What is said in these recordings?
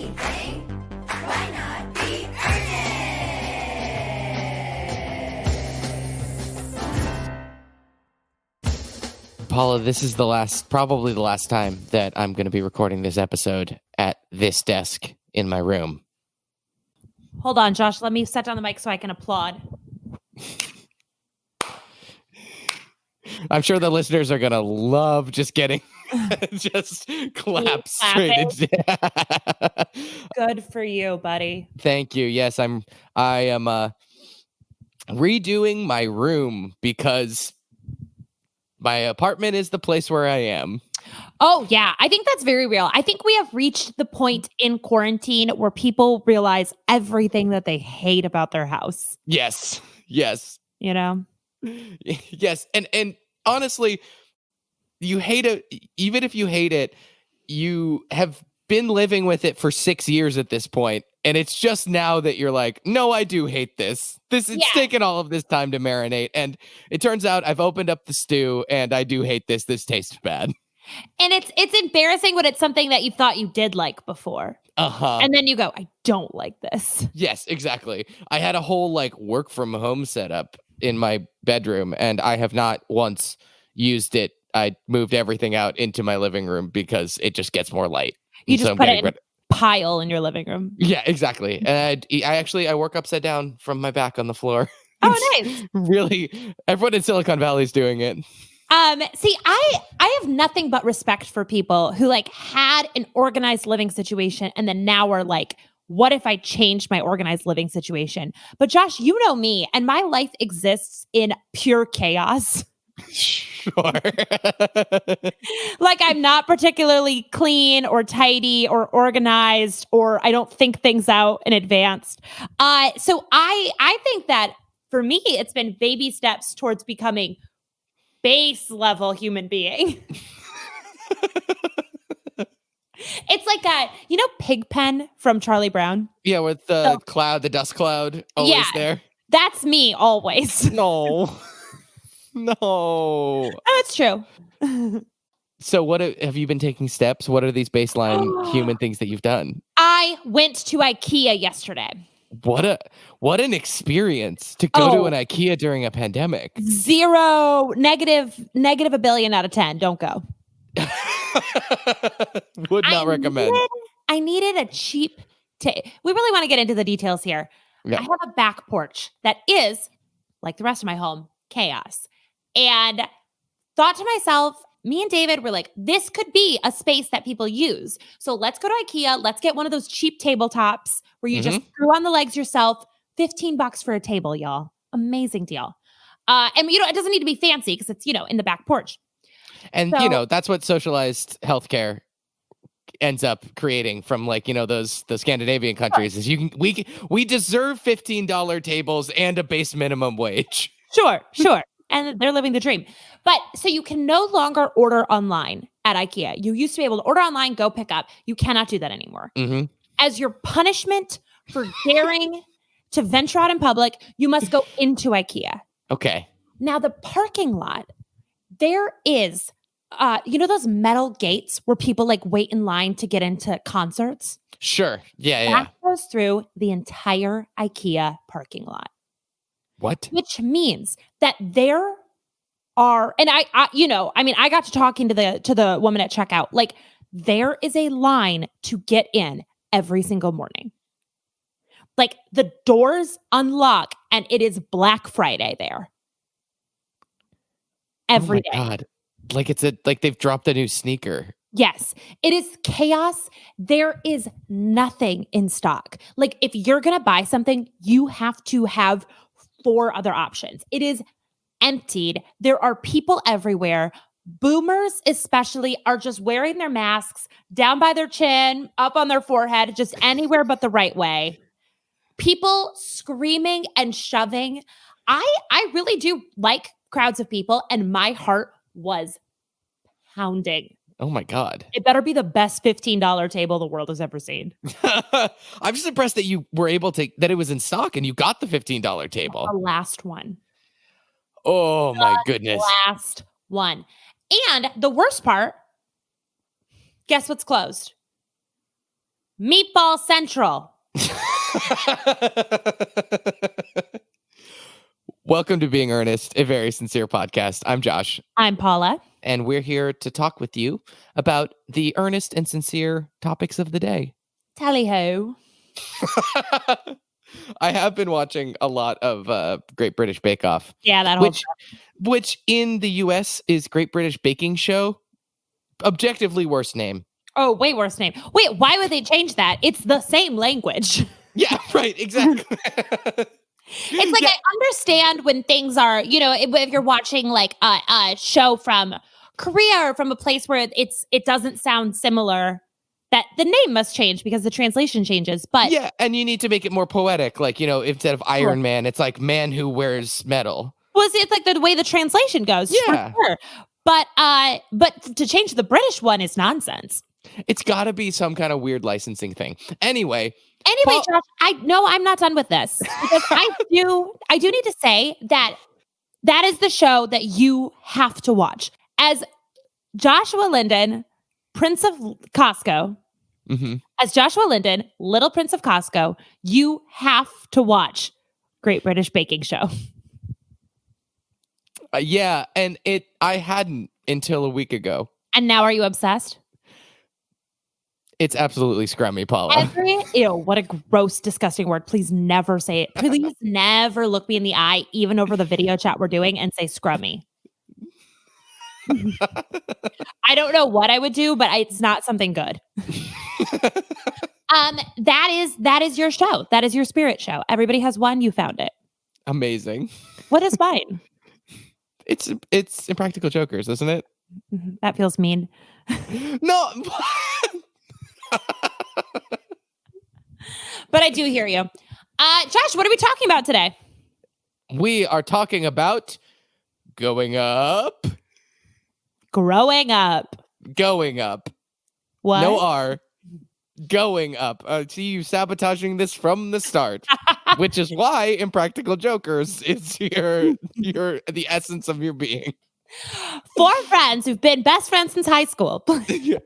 anything, why not be earnest? Paula, this is probably the last time that I'm going to be recording this episode at this desk in my room. Hold on, Josh. Let me set down the mic so I can applaud. I'm sure the listeners are going to love just getting just clap straight into. Good for you, buddy. Thank you. Yes, I am redoing my room because my apartment is the place where I am. Oh, yeah. I think that's very real. I think we have reached the point in quarantine where people realize everything that they hate about their house. Yes. You know? Yes. And honestly, you hate it. Even if you hate it, you have been living with it for 6 years at this point. And it's just now that you're like, no, I do hate this. It's taken all of this time to marinate. And it turns out I've opened up the stew and I do hate this. This tastes bad. And it's embarrassing when it's something that you thought you did like before. Uh-huh. And then you go, I don't like this. Yes, exactly. I had a whole work from home setup in my bedroom and I have not once used it. I moved everything out into my living room because it just gets more light. You just put it in a pile in your living room. Yeah, exactly. And I work upside down from my back on the floor. Oh, nice. Really, everyone in Silicon Valley is doing it. See, I have nothing but respect for people who had an organized living situation and then now are like, what if I changed my organized living situation? But Josh, you know me, and my life exists in pure chaos. Sure. I'm not particularly clean or tidy or organized, or I don't think things out in advance. So I think that for me, it's been baby steps towards becoming base level human being. It's like Pigpen from Charlie Brown. Yeah, with the dust cloud always there. That's me always. No. Oh, it's true. So what have you been taking steps? What are these baseline human things that you've done? I went to IKEA yesterday. What an experience to go to an IKEA during a pandemic. Zero, negative a billion out of 10. Don't go. Would not recommend. I needed a cheap we really want to get into the details here. Yeah. I have a back porch that is, like the rest of my home, chaos. And thought to myself, me and David were like, this could be a space that people use. So let's go to IKEA. Let's get one of those cheap tabletops where you just screw on the legs yourself. $15 for a table, y'all. Amazing deal. And it doesn't need to be fancy because it's, in the back porch. And, that's what socialized healthcare ends up creating from those Scandinavian countries is we deserve $15 tables and a base minimum wage. Sure. And they're living the dream. But so you can no longer order online at IKEA. You used to be able to order online, go pick up. You cannot do that anymore. Mm-hmm. As your punishment for daring to venture out in public, you must go into IKEA. Okay. Now the parking lot, there is, those metal gates where people wait in line to get into concerts? Sure. Yeah. That goes through the entire IKEA parking lot. What? Which means that there are, and I got to talking to the woman at checkout. There is a line to get in every single morning. The doors unlock and it is Black Friday there. Every day. God. They've dropped a new sneaker. Yes, it is chaos. There is nothing in stock. If you're going to buy something, you have to have 4 other options. It is emptied. There are people everywhere. Boomers especially are just wearing their masks down by their chin, up on their forehead, just anywhere but the right way. People screaming and shoving. I really do like crowds of people, and my heart was pounding. Oh my God. It better be the best $15 table the world has ever seen. I'm just impressed that you were able to, that it was in stock and you got the $15 table. The last one. Oh my goodness. Last one. And the worst part, guess what's closed? Meatball Central. Welcome to Being Earnest, a very sincere podcast. I'm Josh, I'm Paula. and we're here to talk with you about the earnest and sincere topics of the day. Tally-ho. I have been watching a lot of Great British Bake Off. Yeah, that whole which in the US is Great British Baking Show. Objectively worst name. Oh, way worse name. Wait, why would they change that? It's the same language. Yeah, right, exactly. It's like, I understand when things are, if you're watching like a show from Korea or from a place where it doesn't sound similar, that the name must change because the translation changes. But yeah, and you need to make it more poetic. Like, instead of Iron Man, it's like man who wears metal. Well, see, it's like the way the translation goes. Yeah. For sure. But to change the British one is nonsense. It's got to be some kind of weird licensing thing. Anyway, Josh, I'm not done with this because I do need to say that is the show that you have to watch. As Joshua Linden, Prince of Costco, as Joshua Linden, Little Prince of Costco, you have to watch Great British Baking Show. Yeah, and I hadn't until a week ago. And now are you obsessed? It's absolutely scrummy, Paula. Ew, what a gross, disgusting word. Please never say it. Please never look me in the eye, even over the video chat we're doing, and say scrummy. I don't know what I would do, but it's not something good. That is your show. That is your spirit show. Everybody has one. You found it. Amazing. What is mine? It's Impractical Jokers, isn't it? That feels mean. No. But I do hear you. Josh, what are we talking about today? We are talking about going up. Growing up. Going up. What? No R. Going up. See you sabotaging this from the start, which is why Impractical Jokers is the essence of your being. 4 friends who've been best friends since high school. Yeah.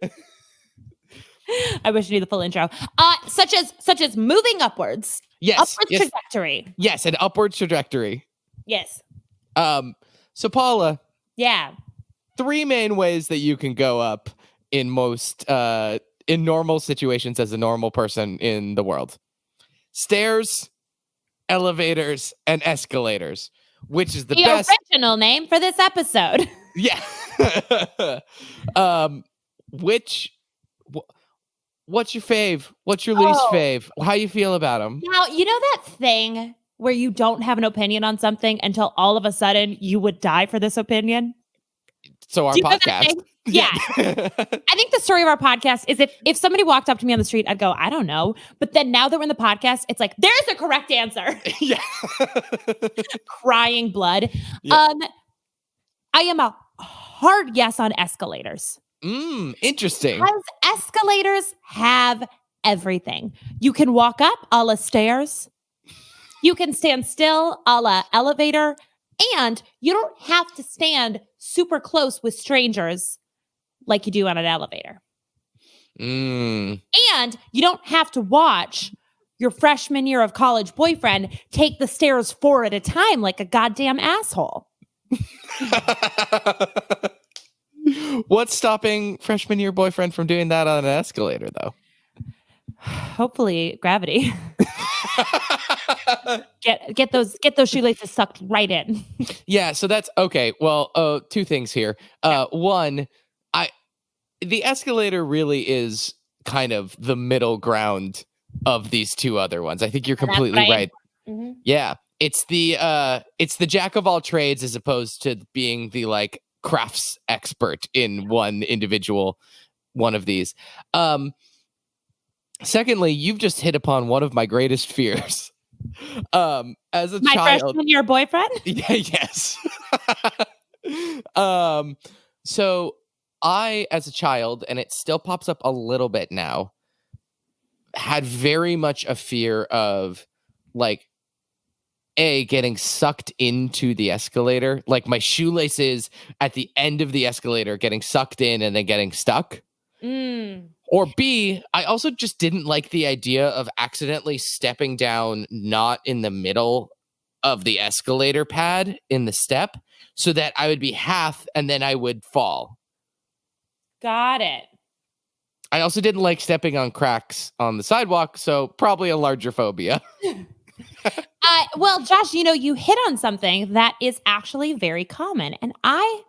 I wish I knew the full intro. Such as moving upwards. Yes. Upwards trajectory. Yes, an upward trajectory. Yes. So Paula. Yeah. 3 main ways that you can go up in most in normal situations as a normal person in the world. Stairs, elevators, and escalators. Which is the best original name for this episode. Yeah. What's your fave? What's your least fave? How you feel about them? Now, you know that thing where you don't have an opinion on something until all of a sudden you would die for this opinion? So our podcast. Yeah. I think the story of our podcast is if somebody walked up to me on the street, I'd go, I don't know. But then now that we're in the podcast, it's like, there's a correct answer. Yeah. Crying blood. Yeah. I am a hard yes on escalators. Interesting. Because escalators have everything. You can walk up a la stairs. You can stand still a la elevator. And you don't have to stand super close with strangers like you do on an elevator. And you don't have to watch your freshman year of college boyfriend take the stairs 4 at a time like a goddamn asshole. What's stopping freshman year boyfriend from doing that on an escalator, though? Hopefully, gravity. Get those shoelaces sucked right in. Yeah, so that's okay. Well, 2 things here. One, the escalator really is kind of the middle ground of these 2 other ones. I think you're completely right. Mm-hmm. Yeah, it's the jack of all trades as opposed to being the like crafts expert in one individual one of these. Secondly, you've just hit upon one of my greatest fears. As a my child, freshman year boyfriend. Yeah, yes. So I, as a child, and it still pops up a little bit now, had very much a fear of like getting sucked into the escalator, like my shoelaces at the end of the escalator getting sucked in and then getting stuck. Or B, I also just didn't like the idea of accidentally stepping down not in the middle of the escalator pad in the step so that I would be half and then I would fall. Got it. I also didn't like stepping on cracks on the sidewalk, so probably a larger phobia. Well, Josh, you hit on something that is actually very common. And I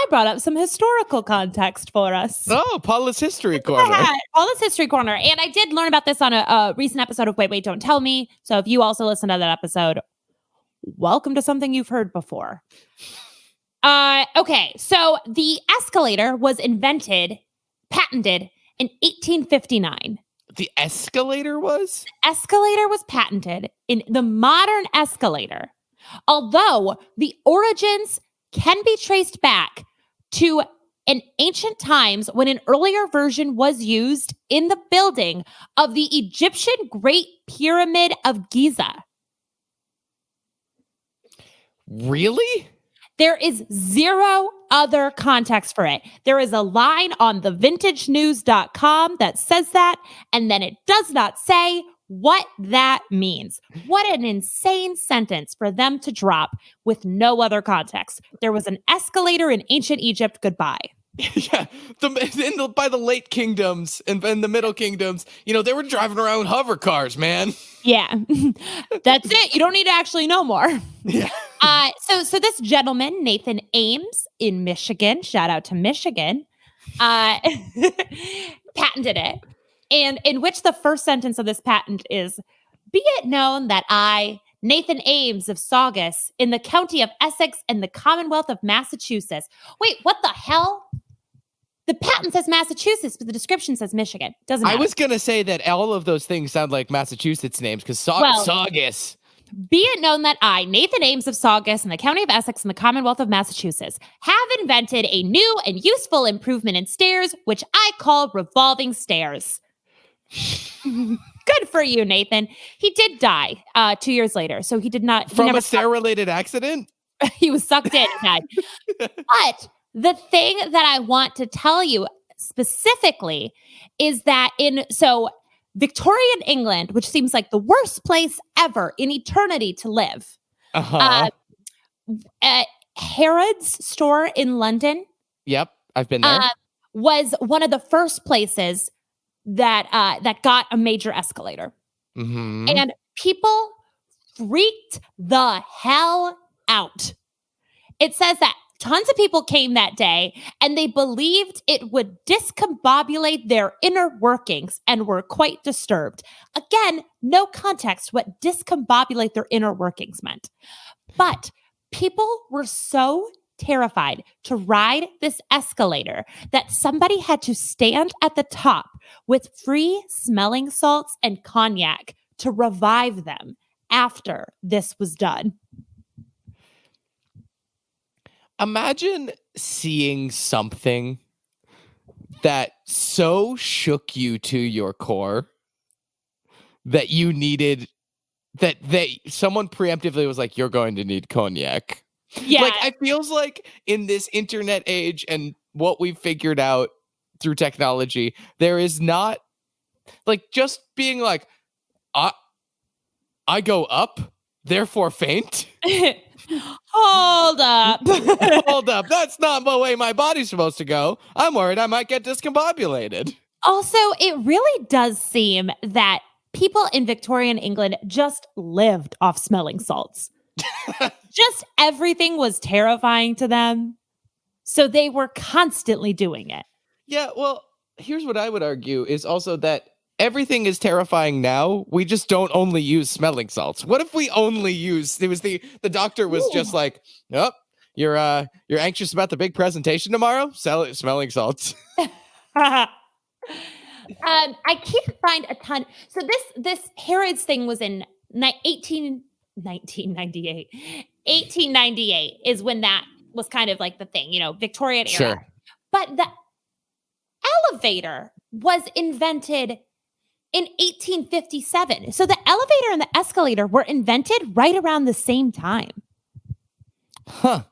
brought up some historical context for us. Oh, Paula's History Corner. Yeah, Paula's History Corner. And I did learn about this on a recent episode of Wait, Wait, Don't Tell Me. So if you also listen to that episode, welcome to something you've heard before. Okay, so the escalator was patented in 1859. The escalator was? The escalator was patented in the modern escalator, although the origins can be traced back to in ancient times when an earlier version was used in the building of the Egyptian Great Pyramid of Giza. Really? There is zero other context for it. There is a line on thevintagenews.com that says that, and then it does not say what that means. What an insane sentence for them to drop with no other context. There was an escalator in ancient Egypt. Goodbye. Yeah, by the late kingdoms and the middle kingdoms, they were driving around with hover cars, man. Yeah, that's it. You don't need to actually know more. Yeah. So this gentleman, Nathan Ames in Michigan, shout out to Michigan, patented it. And in which the first sentence of this patent is, be it known that I, Nathan Ames of Saugus, in the county of Essex and the Commonwealth of Massachusetts. Wait, what the hell? The patent says Massachusetts, but the description says Michigan. Doesn't matter. I was going to say that all of those things sound like Massachusetts names because Saugus. Be it known that I, Nathan Ames of Saugus in the county of Essex and the Commonwealth of Massachusetts, have invented a new and useful improvement in stairs, which I call revolving stairs. Good for you, Nathan. He did die 2 years later, so he did not... From a stair-related accident? He was sucked in and died. But the thing that I want to tell you specifically is that Victorian England, which seems like the worst place ever in eternity to live, Harrods store in London. Yep, I've been there. Was one of the first places that got a major escalator. Mm-hmm. And people freaked the hell out. It says that tons of people came that day and they believed it would discombobulate their inner workings and were quite disturbed. Again, no context what discombobulate their inner workings meant. But people were so terrified to ride this escalator that somebody had to stand at the top with free smelling salts and cognac to revive them after this was done. Imagine seeing something that so shook you to your core that you needed that someone preemptively was like, you're going to need cognac. Yeah. Like, it feels like in this internet age and what we've figured out through technology, there is not like just being like, I go up, therefore faint. Hold up. Hold up. That's not the way my body's supposed to go. I'm worried I might get discombobulated. Also, it really does seem that people in Victorian England just lived off smelling salts. Just everything was terrifying to them. So they were constantly doing it. Yeah, well, here's what I would argue is also that everything is terrifying now. We just don't only use smelling salts. What if we only use the doctor was just like, oh, you're anxious about the big presentation tomorrow? Smelling salts. I can't find a ton. So this Harrods thing was in 1998. 1898 is when that was kind of like the thing, Victorian era. Sure. But the elevator was invented in 1857. So the elevator and the escalator were invented right around the same time. Huh.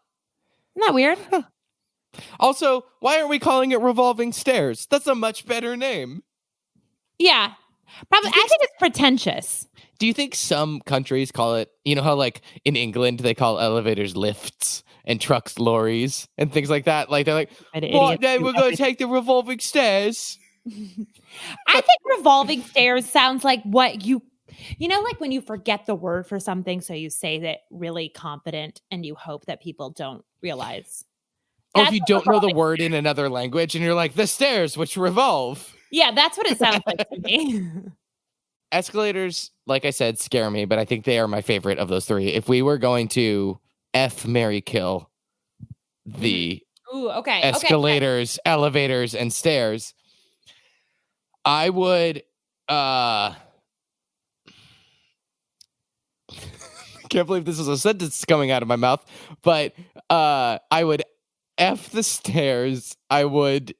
Isn't that weird? Huh. Also, why aren't we calling it revolving stairs? That's a much better name. Yeah. Probably. I think it's pretentious. Do you think some countries call it, you know how like in England they call elevators lifts and trucks lorries and things like that? Like they're like, what, then we're going to take the revolving stairs. I think revolving stairs sounds like what you know, like when you forget the word for something, so you say that really confident and you hope that people don't realize. Or if you don't know the word in another language and you're like, the stairs which revolve. Yeah, that's what it sounds like to me. Escalators, like I said, scare me, but I think they are my favorite of those three. If we were going to F, marry, kill the escalators, elevators, and stairs, I would can't believe this is a sentence coming out of my mouth, but I would F the stairs, I would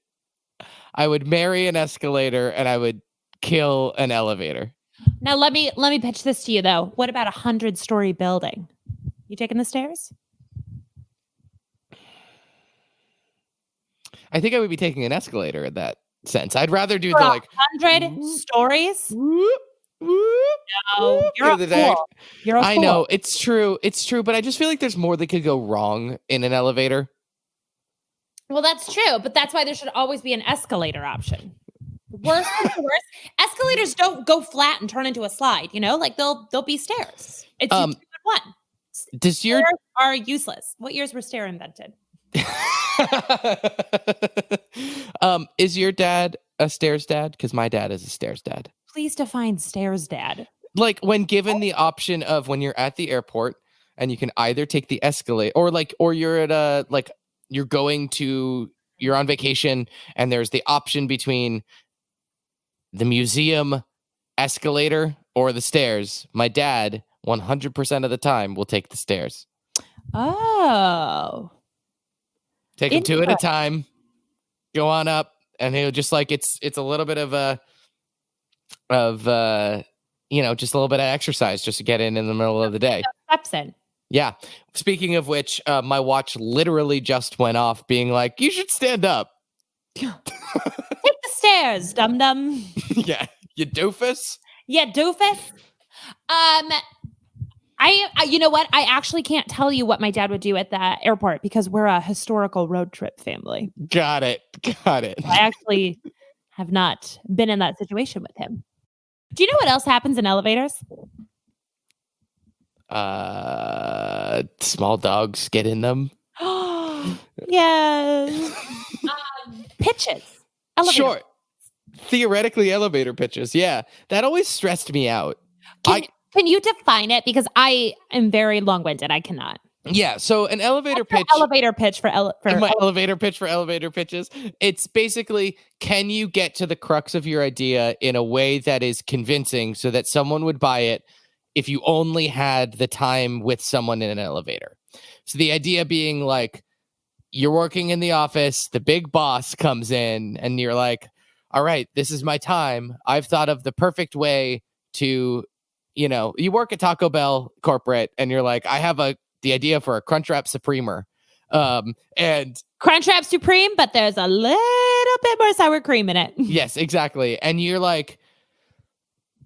marry an escalator, and I would kill an elevator. Now let me pitch this to you though. What about 100-story building? You taking the stairs? I think I would be taking an escalator in that sense. I'd rather do the like 100 stories. Whoop, whoop, no, you're a fool. You're a fool. I know it's true, but I just feel like there's more that could go wrong in an elevator. Well, that's true, but that's why there should always be an escalator option. Worst comes to worst, escalators don't go flat and turn into a slide. You know, like they'll be stairs. It's just one. Stairs are useless. What years were stair invented? Is your dad a stairs dad? Because my dad is a stairs dad. Please define stairs dad. Like when given the option of when you're at the airport and you can either take the escalator or you're at a like you're on vacation and there's the option between the museum escalator or the stairs. My dad 100% of the time will take the stairs. Oh. Take them two at a time. Go on up, and he'll just like it's a little bit of just a little bit of exercise just to get in the middle of the day. Steps in. Yeah. Speaking of which, my watch literally just went off, being like, "You should stand up." Take the stairs, dum dum. Yeah, you doofus. Yeah, doofus. You know what? I actually can't tell you what my dad would do at the airport because we're a historical road trip family. Got it. I actually have not been in that situation with him. Do you know what else happens in elevators? Small dogs get in them. Yes. Pitches. Elevator. Sure. Theoretically, elevator pitches. Yeah. That always stressed me out. Can you define it? Because I am very long-winded. I cannot. Yeah. So an elevator pitch. Elevator pitch for elevator pitch for elevator pitches. It's basically, can you get to the crux of your idea in a way that is convincing so that someone would buy it if you only had the time with someone in an elevator? So the idea being like, you're working in the office, the big boss comes in, and you're like, all right, this is my time. I've thought of the perfect way to, you work at Taco Bell corporate, and you're like, I have the idea for a Crunchwrap Supremer. And Crunchwrap Supreme, but there's a little bit more sour cream in it. Yes, exactly. And you're like,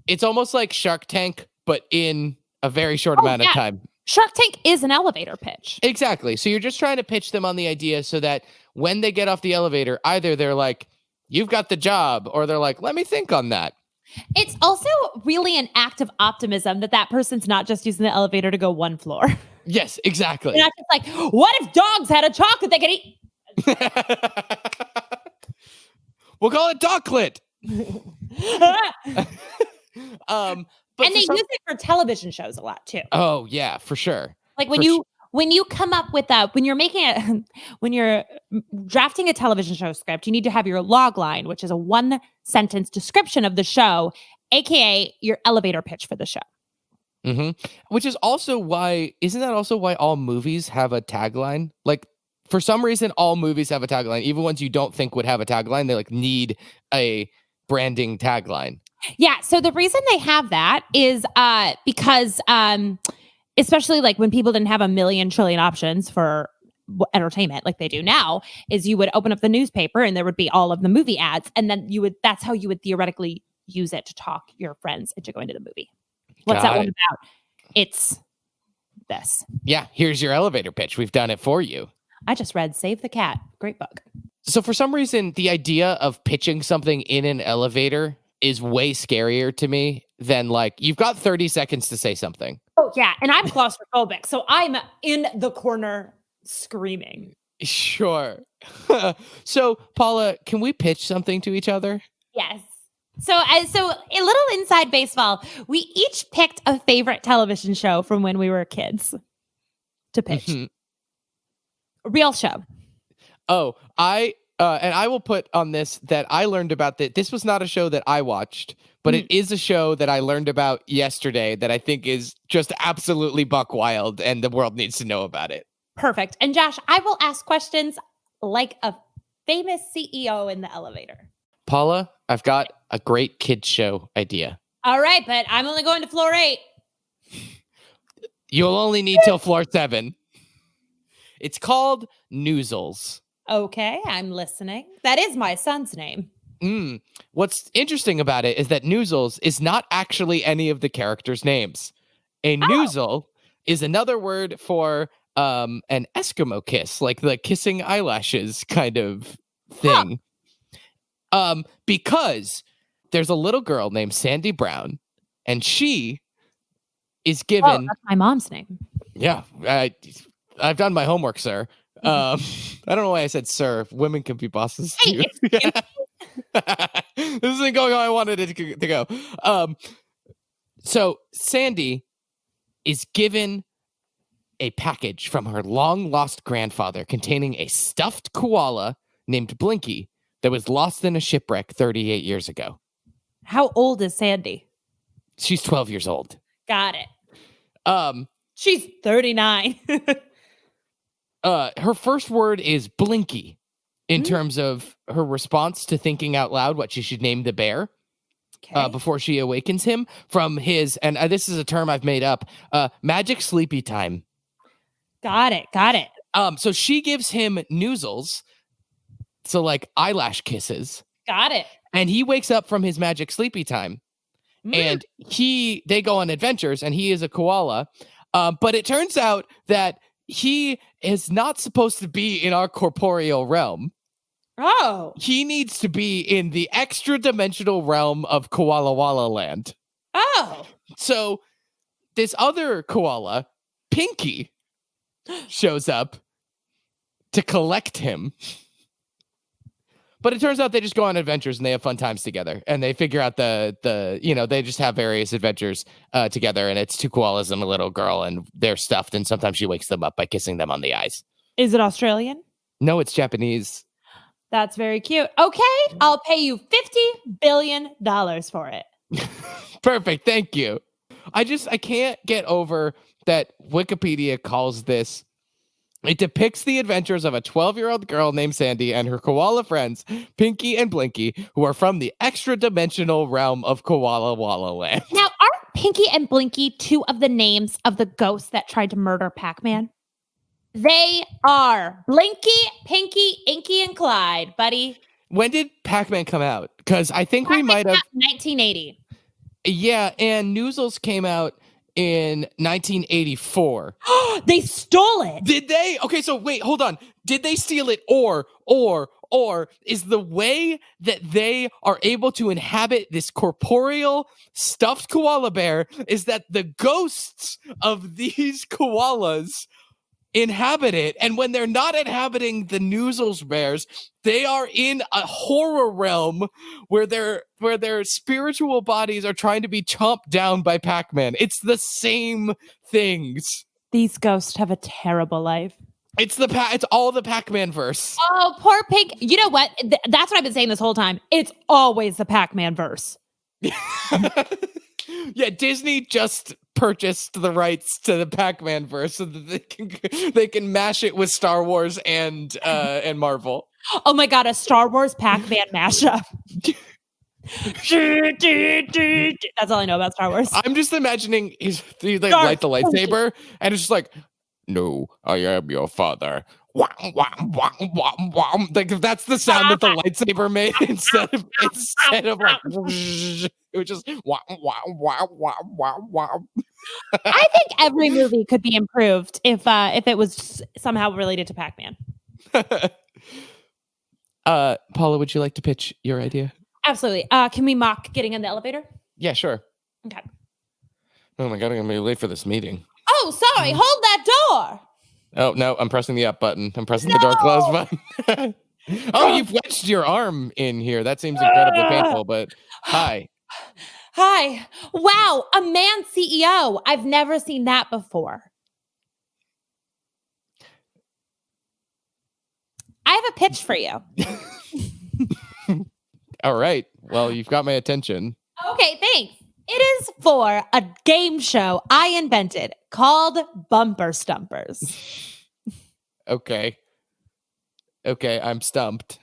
it's almost like Shark Tank, but in a very short amount of time. Shark Tank is an elevator pitch. Exactly. So you're just trying to pitch them on the idea so that when they get off the elevator, either they're like, you've got the job, or they're like, let me think on that. It's also really an act of optimism that person's not just using the elevator to go one floor. Yes, exactly. They're not just like, what if dogs had a chocolate they could eat? We'll call it Dogclit. And they use it for television shows a lot too. Oh yeah, for sure. Like when you come up with when you're drafting a television show script, you need to have your log line, which is a 1-sentence description of the show, aka your elevator pitch for the show. Mm-hmm. Which is also why, isn't that also why all movies have a tagline? Like, for some reason, all movies have a tagline. Even ones you don't think would have a tagline, they like need a branding tagline. Yeah. So the reason they have that is because especially like when people didn't have a million trillion options for entertainment like they do now, is you would open up the newspaper and there would be all of the movie ads, and then that's how you would theoretically use it to talk your friends into going to the movie. What's that one about? It's this. Yeah, here's your elevator pitch. We've done it for you. I just read Save the Cat. Great book. So for some reason, the idea of pitching something in an elevator is way scarier to me than like, you've got 30 seconds to say something. Oh, yeah. And I'm claustrophobic, so I'm in the corner screaming. Sure. So, Paula, can we pitch something to each other? Yes. So a little inside baseball. We each picked a favorite television show from when we were kids to pitch. A real show. Oh, and I will put on this that I learned about that. This was not a show that I watched, but it is a show that I learned about yesterday that I think is just absolutely buck wild, and the world needs to know about it. Perfect. And Josh, I will ask questions like a famous CEO in the elevator. Paula, I've got a great kids show idea. All right, but I'm only going to floor 8. You'll only need till floor 7. It's called Noozles. Okay, I'm listening. That is my son's name. What's interesting about it is that Noozles is not actually any of the characters' names. A noozle is another word for an Eskimo kiss, like the kissing eyelashes kind of thing. Because there's a little girl named Sandy Brown, and she is given... Oh, that's my mom's name. Yeah, I've done my homework, sir. I don't know why I said sir. Women can be bosses too. Hey, this isn't going how I wanted it to go. So Sandy is given a package from her long-lost grandfather containing a stuffed koala named Blinky that was lost in a shipwreck 38 years ago. How old is Sandy? She's 12 years old. Got it. She's 39. Her first word is Blinky in terms of her response to thinking out loud what she should name the bear before she awakens him from his, and this is a term I've made up, magic sleepy time. Got it. So she gives him noozles, so like eyelash kisses. Got it. And he wakes up from his magic sleepy time. And they go on adventures, and he is a koala. But it turns out that he is not supposed to be in our corporeal realm. Oh. He needs to be in the extra-dimensional realm of Koala Walla Land. Oh. So this other koala, Pinky, shows up to collect him. But it turns out they just go on adventures and they have fun times together. And they figure out they just have various adventures together. And it's 2 koalas and a little girl, and they're stuffed. And sometimes she wakes them up by kissing them on the eyes. Is it Australian? No, it's Japanese. That's very cute. Okay, I'll pay you $50 billion for it. Perfect. Thank you. I can't get over that Wikipedia calls this. It depicts the adventures of a 12-year-old girl named Sandy and her koala friends, Pinky and Blinky, who are from the extra-dimensional realm of Koala Walla Land. Now, aren't Pinky and Blinky 2 of the names of the ghosts that tried to murder Pac-Man? They are Blinky, Pinky, Inky, and Clyde, buddy. When did Pac-Man come out? Because I think we might have... 1980. Yeah, and Noozles came out in 1984. They stole it. Did they? Okay, so wait, hold on. Did they steal it, or is the way that they are able to inhabit this corporeal stuffed koala bear is that the ghosts of these koalas inhabit it, and when they're not inhabiting the Noozles bears, they are in a horror realm where their spiritual bodies are trying to be chomped down by Pac-Man. It's the same things. These ghosts have a terrible life. It's all the Pac-Man verse. Oh, poor Pink. You know what? That's what I've been saying this whole time. It's always the Pac-Man verse. Yeah, Disney just purchased the rights to the Pac-Man verse so that they can mash it with Star Wars and Marvel. Oh my god, a Star Wars Pac-Man mashup. That's all I know about Star Wars. I'm just imagining he light the lightsaber and it's just like, no, I am your father. wah, wah, wah, wah, wah. Like that's the sound that the lightsaber made instead of like whoosh, it was just wah, wah, wah, wah, wah, wah. I think every movie could be improved if it was somehow related to Pac-Man. Paula, would you like to pitch your idea? Absolutely. Can we mock getting in the elevator? Yeah, sure. Okay. Oh my god, I'm gonna be late for this meeting. Oh, sorry. Hold that door. Oh no, I'm pressing the up button. I'm pressing the door close button. Oh, you've wedged your arm in here. That seems incredibly painful, but hi. Hi. Wow, a man CEO. I've never seen that before. I have a pitch for you. All right. Well, you've got my attention. Okay, thanks. It is for a game show I invented called Bumper Stumpers. Okay, I'm stumped.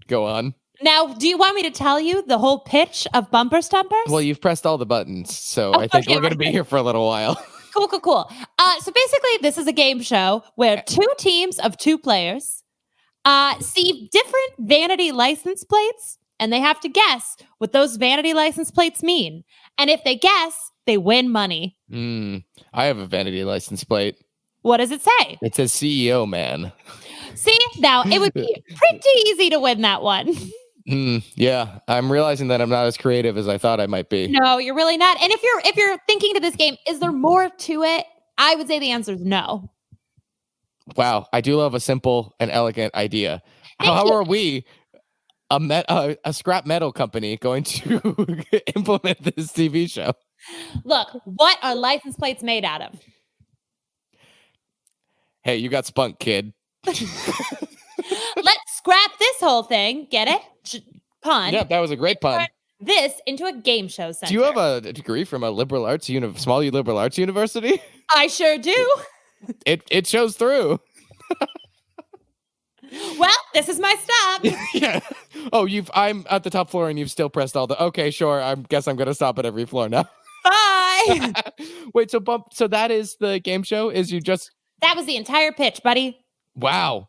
Go on. Now, do you want me to tell you the whole pitch of Bumper Stumpers? Well, you've pressed all the buttons, so I think we're going to be here for a little while. Cool. So basically, this is a game show where two teams of two players see different vanity license plates, and they have to guess what those vanity license plates mean. And if they guess, they win money. I have a vanity license plate. What does it say? It says CEO man. See, now it would be pretty easy to win that one. Yeah, I'm realizing that I'm not as creative as I thought I might be. No, you're really not. And if you're thinking to this game, is there more to it? I would say the answer is no. Wow, I do love a simple and elegant idea. How are we, a scrap metal company, going to implement this TV show? Look, what are license plates made out of? Hey, you got spunk, kid. Let's scrap this whole thing. Get it? Pun. Yeah, that was a great pun. This into a game show center. Do you have a degree from a small liberal arts university? I sure do. It shows through. Well, this is my stop. Yeah. Oh, I'm at the top floor and you've still pressed all the. Okay, sure. I guess I'm gonna stop at every floor now. Bye. Wait, so that is the game show? That was the entire pitch, buddy. Wow.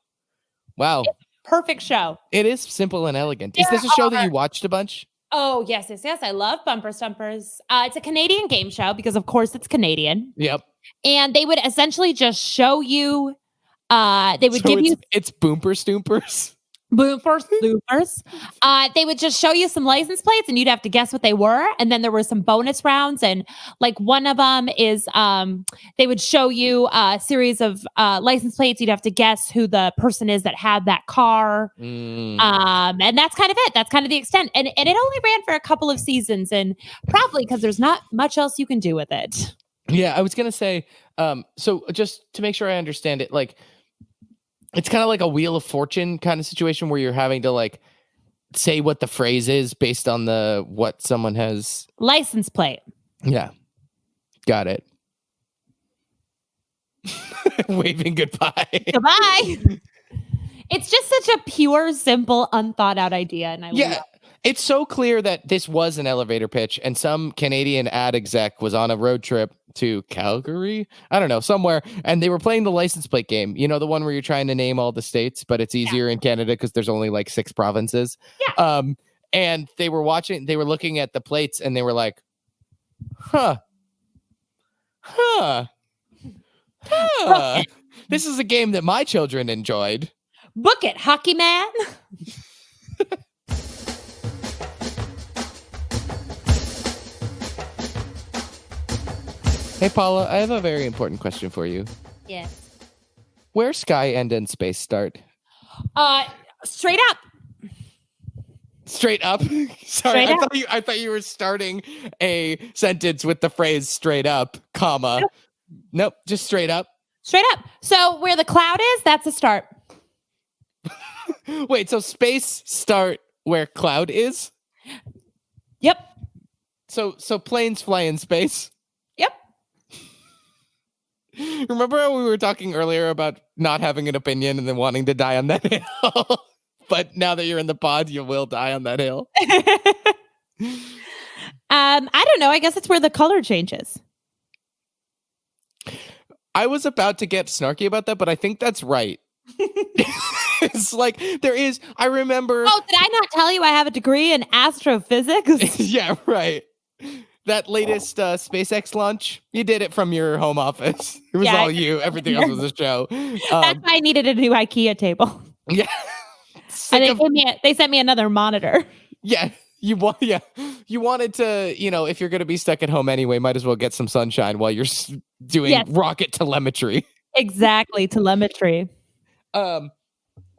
Perfect show. It is simple and elegant. Is this a show that you watched a bunch? Oh, yes. I love Bumper Stumpers. It's a Canadian game show because, of course, it's Canadian. Yep. And they would essentially just show you, it's Boomper Stoompers. Boomer Sloopers. They would just show you some license plates and you'd have to guess what they were. And then there were some bonus rounds. And like one of them is they would show you a series of license plates. You'd have to guess who the person is that had that car. And that's kind of it. That's kind of the extent. And it only ran for a couple of seasons, and probably because there's not much else you can do with it. Yeah, I was going to say, so just to make sure I understand it, like, it's kind of like a Wheel of Fortune kind of situation where you're having to like say what the phrase is based on what someone has. License plate. Yeah. Got it. Waving goodbye. Goodbye. It's just such a pure, simple, unthought out idea. And I love it. It's so clear that this was an elevator pitch and some Canadian ad exec was on a road trip to Calgary, I don't know, somewhere, and they were playing the license plate game. You know, the one where you're trying to name all the states, but it's easier in Canada because there's only like 6 provinces. Yeah. And they were looking at the plates and they were like, huh. This is a game that my children enjoyed. Book it, hockey man. Hey, Paula, I have a very important question for you. Yes. Where sky end and space start? Straight up. Straight up? Sorry, I thought you were starting a sentence with the phrase straight up, comma. Nope, just straight up. Straight up. So where the cloud is, that's a start. Wait, so space start where cloud is? Yep. So planes fly in space? Yep. Remember how we were talking earlier about not having an opinion and then wanting to die on that hill? But now that you're in the pod, you will die on that hill. I don't know. I guess it's where the color changes. I was about to get snarky about that, but I think that's right. It's like there is. I remember. Oh, did I not tell you I have a degree in astrophysics? Yeah, right. That latest SpaceX launch, you did it from your home office. It was Yeah, all you. Everything else was a show. That's why I needed a new IKEA table. Yeah. And they sent me another monitor. Yeah. You wanted to, if you're going to be stuck at home anyway, might as well get some sunshine while you're doing rocket telemetry. Exactly, telemetry.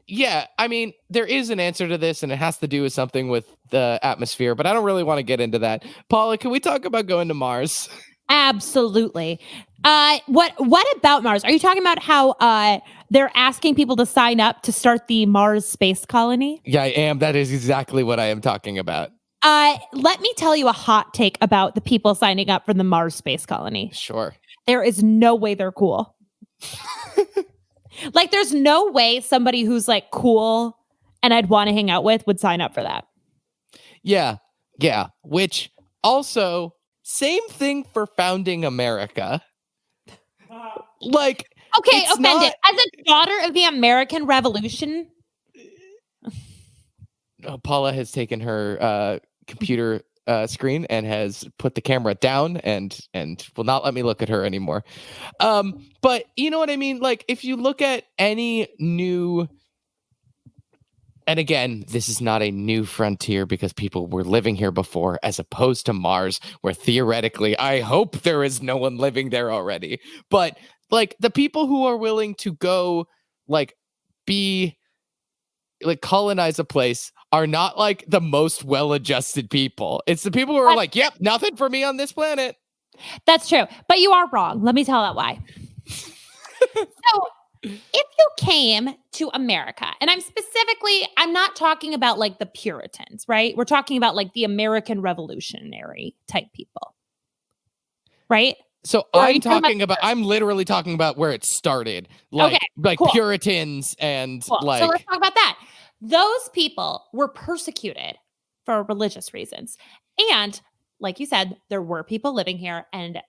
Yeah, I mean, there is an answer to this, and it has to do with something with the atmosphere, but I don't really want to get into that. Paula, can we talk about going to Mars? Absolutely. What about Mars? Are you talking about how they're asking people to sign up to start the Mars space colony? Yeah, I am. That is exactly what I am talking about. Let me tell you a hot take about the people signing up for the Mars space colony. Sure. There is no way they're cool. Like, there's no way somebody who's like cool and I'd want to hang out with would sign up for that. Yeah. Which also, same thing for founding America. Like, okay, offended. As a daughter of the American Revolution. Paula has taken her computer screen and has put the camera down and will not let me look at her anymore. But you know what I mean? Like, if you look at any new, and again, this is not a new frontier because people were living here before, as opposed to Mars, where theoretically, I hope there is no one living there already. But like the people who are willing to go, like, colonize a place are not like the most well-adjusted people. It's the people who are like, yep, nothing for me on this planet. That's true. But you are wrong. Let me tell that why. So if you came to America, and I'm not talking about like the Puritans, right? We're talking about like the American Revolutionary type people, right? So I'm literally talking about where it started. Cool. Puritans and cool. So let's talk about that. Those people were persecuted for religious reasons. And like you said, there were people living here and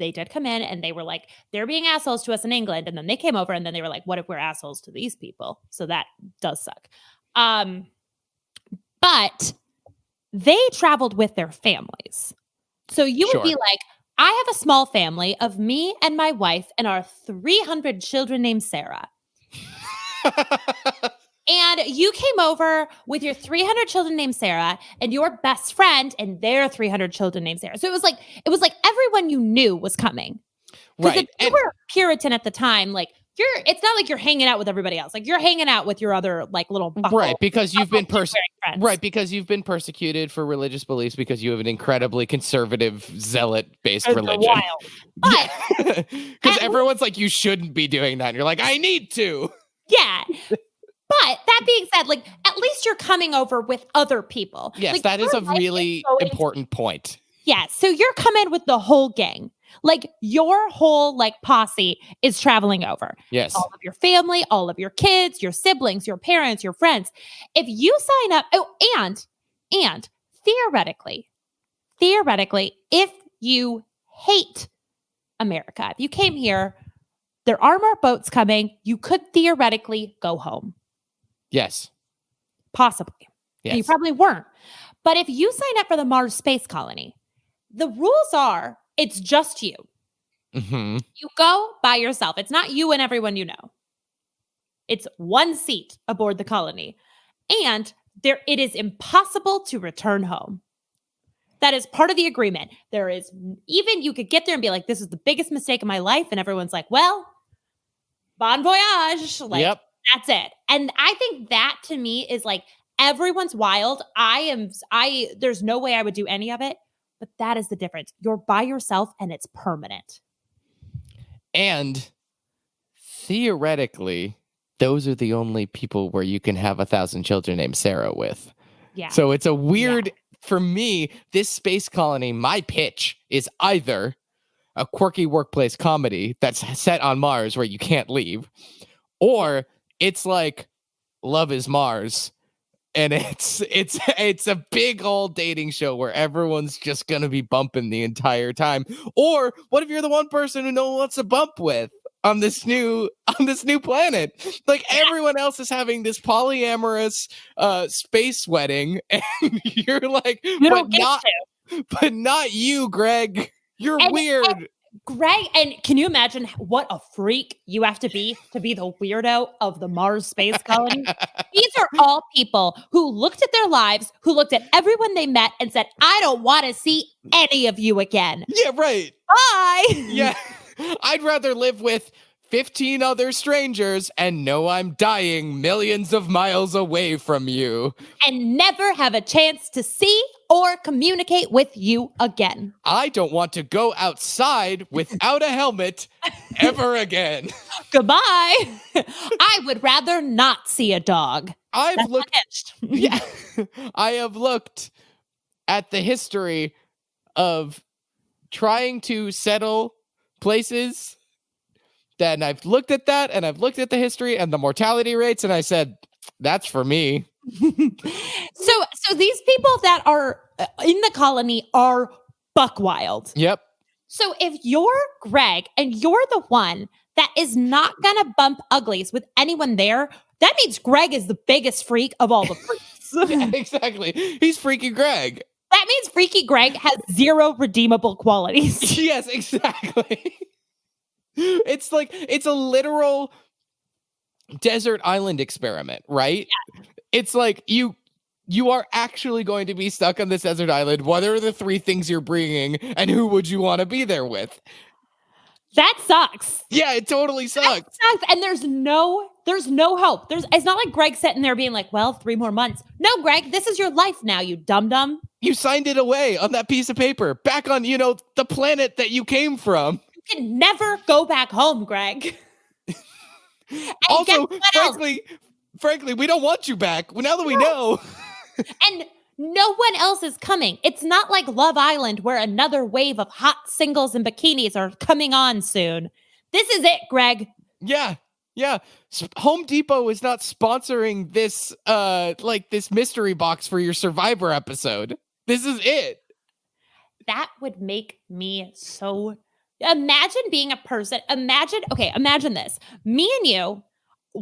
they did come in and they were like, they're being assholes to us in England. And then they came over and then they were like, what if we're assholes to these people? So that does suck. But they traveled with their families. So you would be like, I have a small family of me and my wife and our 300 children named Sarah. And you came over with your 300 children named Sarah and your best friend and their 300 children named Sarah. So it was like everyone you knew was coming. Right. If you were Puritan at the time, like it's not like you're hanging out with everybody else. Like you're hanging out with your other like little buckle, right, because you've been because you've been persecuted for religious beliefs because you have an incredibly conservative zealot-based religion. Wild. But because everyone's like, you shouldn't be doing that. And you're like, I need to. Yeah. But that being said, like, at least you're coming over with other people. Yes, like, that is a really important point. Yeah, so you're coming with the whole gang. Like, your whole, like, posse is traveling over. Yes. All of your family, all of your kids, your siblings, your parents, your friends. If you sign up, and theoretically, if you hate America, if you came here, there are more boats coming, you could theoretically go home. Yes. Possibly. Yes. And you probably weren't. But if you sign up for the Mars space colony, the rules are it's just you. Mm-hmm. You go by yourself. It's not you and everyone you know. It's one seat aboard the colony. And it is impossible to return home. That is part of the agreement. You could get there and be like, this is the biggest mistake of my life. And everyone's like, well, bon voyage. Like, yep. That's it. And I think that to me is like, everyone's wild. There's no way I would do any of it, but that is the difference. You're by yourself and it's permanent. And theoretically, those are the only people where you can have 1,000 children named Sarah with. Yeah. So it's a weird, for me, this space colony, my pitch is either a quirky workplace comedy that's set on Mars where you can't leave, or it's like Love is Mars, and it's a big old dating show where everyone's just gonna be bumping the entire time. Or what if you're the one person who no one wants to bump with? on this new planet. Like everyone else is having this polyamorous space wedding, and you're like, You don't get but not you, Greg. You're weird. And Greg, and can you imagine what a freak you have to be the weirdo of the Mars space colony? These are all people who looked at their lives, who looked at everyone they met and said, I don't want to see any of you again. Yeah, right. Bye. Yeah. I'd rather live with 15 other strangers and know I'm dying millions of miles away from you. And never have a chance to see or communicate with you again. I don't want to go outside without a helmet ever again. Goodbye. I would rather not see a dog. I have looked at the history of trying to settle places. Then I've looked at that, and I've looked at the history and the mortality rates, and I said, that's for me. So these people that are in the colony are buck wild. Yep. So if you're Greg and you're the one that is not going to bump uglies with anyone there, that means Greg is the biggest freak of all the freaks. Yeah, exactly. He's Freaky Greg. That means Freaky Greg has zero redeemable qualities. Yes, exactly. It's like, it's a literal desert island experiment, right? Yeah. It's like you are actually going to be stuck on this desert island. What are the 3 things you're bringing, and who would you want to be there with? That sucks. Yeah, it totally sucks. That sucks. And there's no hope. It's not like Greg sitting there being like, well, 3 more months. No, Greg, this is your life now, you dum-dum. You signed it away on that piece of paper, back on, the planet that you came from. You can never go back home, Greg. Also, frankly, we don't want you back. Now that we know. And no one else is coming. It's not like Love Island where another wave of hot singles and bikinis are coming on soon. This is it, Greg. Yeah. Home Depot is not sponsoring this, this mystery box for your Survivor episode. This is it. That would make me so... Imagine being a person. Imagine this. Me and you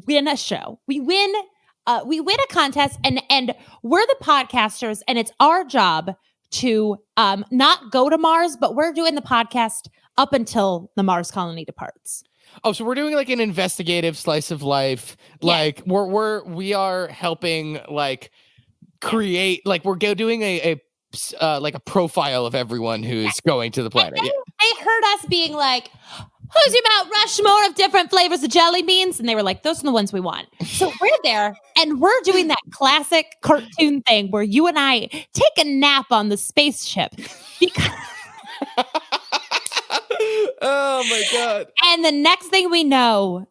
win a show. We win a contest, and we're the podcasters, and it's our job to not go to Mars, but we're doing the podcast up until the Mars colony departs. Oh, so we're doing like an investigative slice of life. Yeah. Like we are helping create, like we're doing a profile of everyone who's going to the planet. They heard us being like, who's your Mount Rushmore of different flavors of jelly beans? And they were like, those are the ones we want. So we're there, and we're doing that classic cartoon thing where you and I take a nap on the spaceship. Oh my God. And the next thing we know,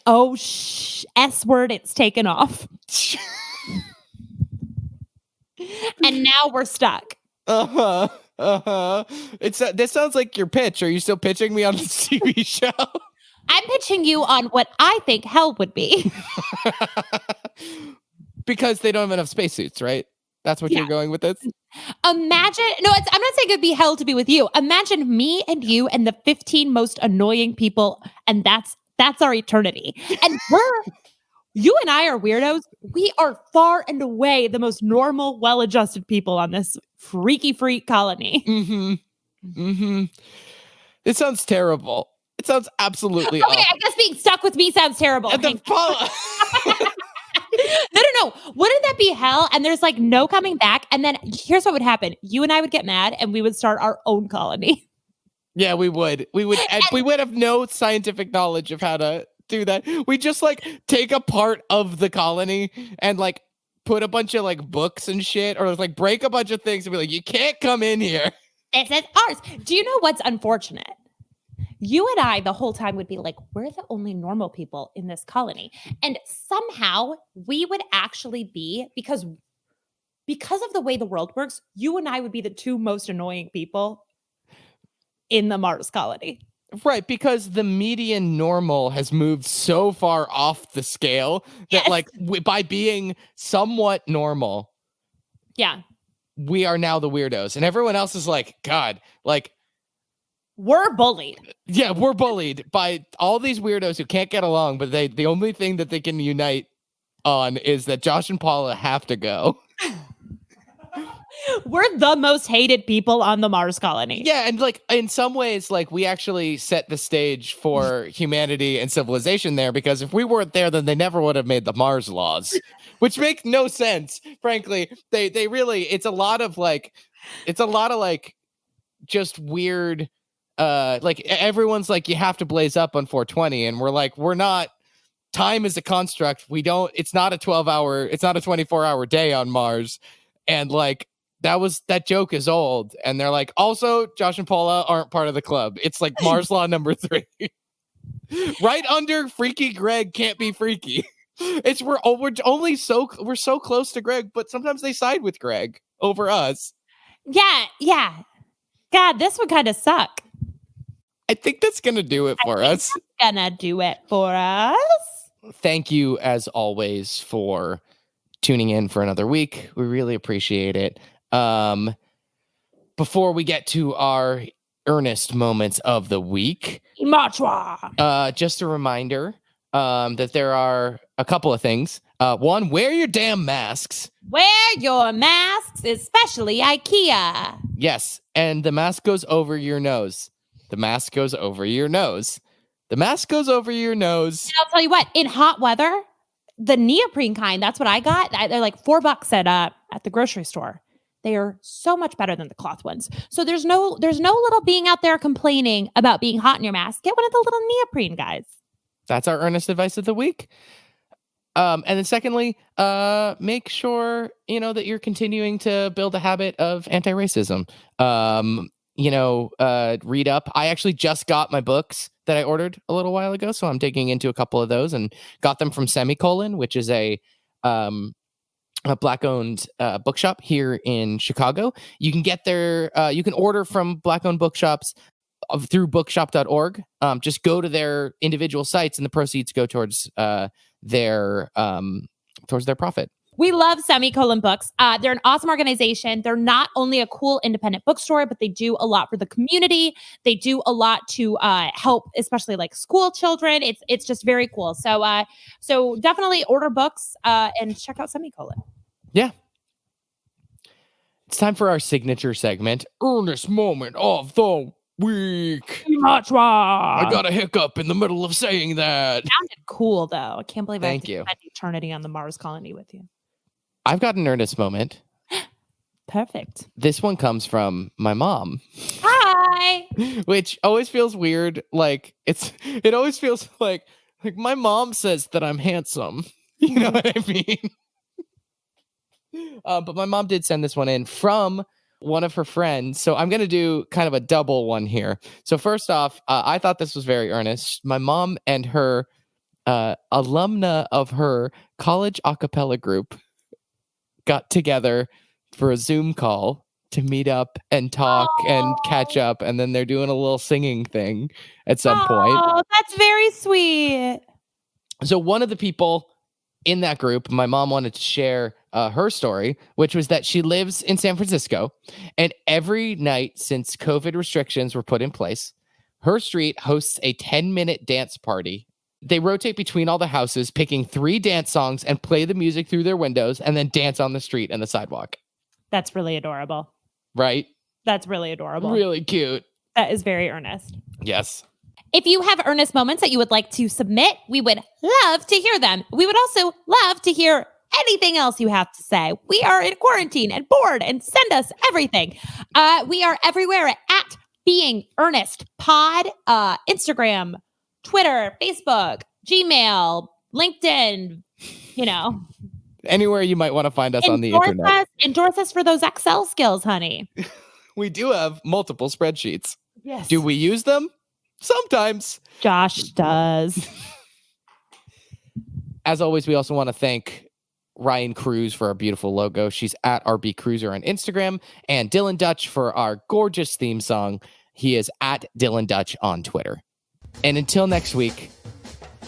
S word, it's taken off. And now we're stuck. This sounds like your pitch. Are you still pitching me on the TV show? I'm pitching you on what I think hell would be. Because they don't have enough spacesuits, right? That's what you're going with this? Imagine, I'm not saying it'd be hell to be with you. Imagine me and you and the 15 most annoying people, and that's our eternity. And you and I are weirdos. We are far and away the most normal, well-adjusted people on this freaky freak colony. It sounds terrible. It sounds absolutely awful. I guess being stuck with me sounds terrible. And then Paula. No. Wouldn't that be hell? And there's like no coming back. And then here's what would happen. You and I would get mad and we would start our own colony. Yeah, we would. We would have no scientific knowledge of how to do that. We just take a part of the colony and put a bunch of books and shit, or break a bunch of things and be like, you can't come in here. This is ours. Do you know what's unfortunate? You and I the whole time would be like, we're the only normal people in this colony. And somehow we would actually be, because of the way the world works, you and I would be the 2 most annoying people in the Mars colony. Right, because the median normal has moved so far off the scale that by being somewhat normal, we are now the weirdos. And everyone else is like, God, We're bullied. Yeah, we're bullied by all these weirdos who can't get along, but the only thing that they can unite on is that Josh and Paula have to go. We're the most hated people on the Mars colony. Yeah, and like in some ways, like we actually set the stage for humanity and civilization there, because if we weren't there, then they never would have made the Mars laws, which make no sense. Frankly, they really, it's a lot of like just weird. Like everyone's like, you have to blaze up on 420, and we're like, we're not. Time is a construct. It's not a 12-hour, it's not a 24-hour day on Mars, and like. That joke is old, and they're like, also Josh and Paula aren't part of the club. It's like Mars law number 3, right under freaky Greg can't be freaky. We're so close to Greg, but sometimes they side with Greg over us. Yeah. God, this would kind of suck. I think that's gonna do it for us. Gonna do it for us. Thank you as always for tuning in for another week. We really appreciate it. Before we get to our earnest moments of the week, just a reminder that there are a couple of things. One, wear your damn masks. Wear your masks, especially IKEA. Yes, and the mask goes over your nose. The mask goes over your nose. The mask goes over your nose. And I'll tell you what, in hot weather, the neoprene kind, that's what I got. They're like $4 at the grocery store. They are so much better than the cloth ones. So there's no little being out there complaining about being hot in your mask. Get one of the little neoprene guys. That's our earnest advice of the week. And then secondly, make sure, that you're continuing to build a habit of anti-racism. Read up. I actually just got my books that I ordered a little while ago, so I'm digging into a couple of those and got them from Semicolon, which is a Black-owned bookshop here in Chicago. You can get their, you can order from Black-owned bookshops through bookshop.org. Just go to their individual sites, and the proceeds go towards their profit. We love Semicolon Books. They're an awesome organization. They're not only a cool independent bookstore, but they do a lot for the community. They do a lot to help, especially like school children. It's just very cool. So definitely order books and check out Semicolon. Yeah. It's time for our signature segment, Earnest Moment of the Week. I got a hiccup in the middle of saying that. Sounded cool, though. I can't believe I Thank you. spent eternity on the Mars colony with you. I've got an earnest moment. Perfect. This one comes from my mom. Hi. Which always feels weird. Like it always feels like my mom says that I'm handsome. You know what I mean? But my mom did send this one in from one of her friends. So I'm going to do kind of a double one here. So first off, I thought this was very earnest. My mom and her alumna of her college a cappella group got together for a Zoom call to meet up and talk and catch up. And then they're doing a little singing thing at some point. Oh, that's very sweet. So one of the people in that group, my mom wanted to share her story, which was that she lives in San Francisco. And every night since COVID restrictions were put in place, her street hosts a 10-minute dance party. They rotate between all the houses, picking 3 dance songs and play the music through their windows and then dance on the street and the sidewalk. That's really adorable. Right? That's really adorable. Really cute. That is very earnest. Yes. If you have earnest moments that you would like to submit, we would love to hear them. We would also love to hear anything else you have to say. We are in quarantine and bored, and send us everything. We are everywhere at Being Earnest Pod, Instagram, Twitter, Facebook, Gmail, LinkedIn, Anywhere you might want to find us on the internet. Endorse us for those Excel skills, honey. We do have multiple spreadsheets. Yes. Do we use them? Sometimes. Josh does. As always, we also want to thank Ryan Cruz for our beautiful logo. She's at RB Cruiser on Instagram. And Dylan Dutch for our gorgeous theme song. He is at Dylan Dutch on Twitter. And until next week,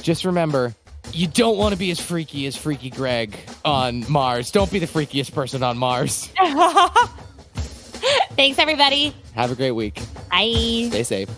just remember, you don't want to be as Freaky Greg on Mars. Don't be the freakiest person on Mars. Thanks, everybody. Have a great week. Bye. Stay safe.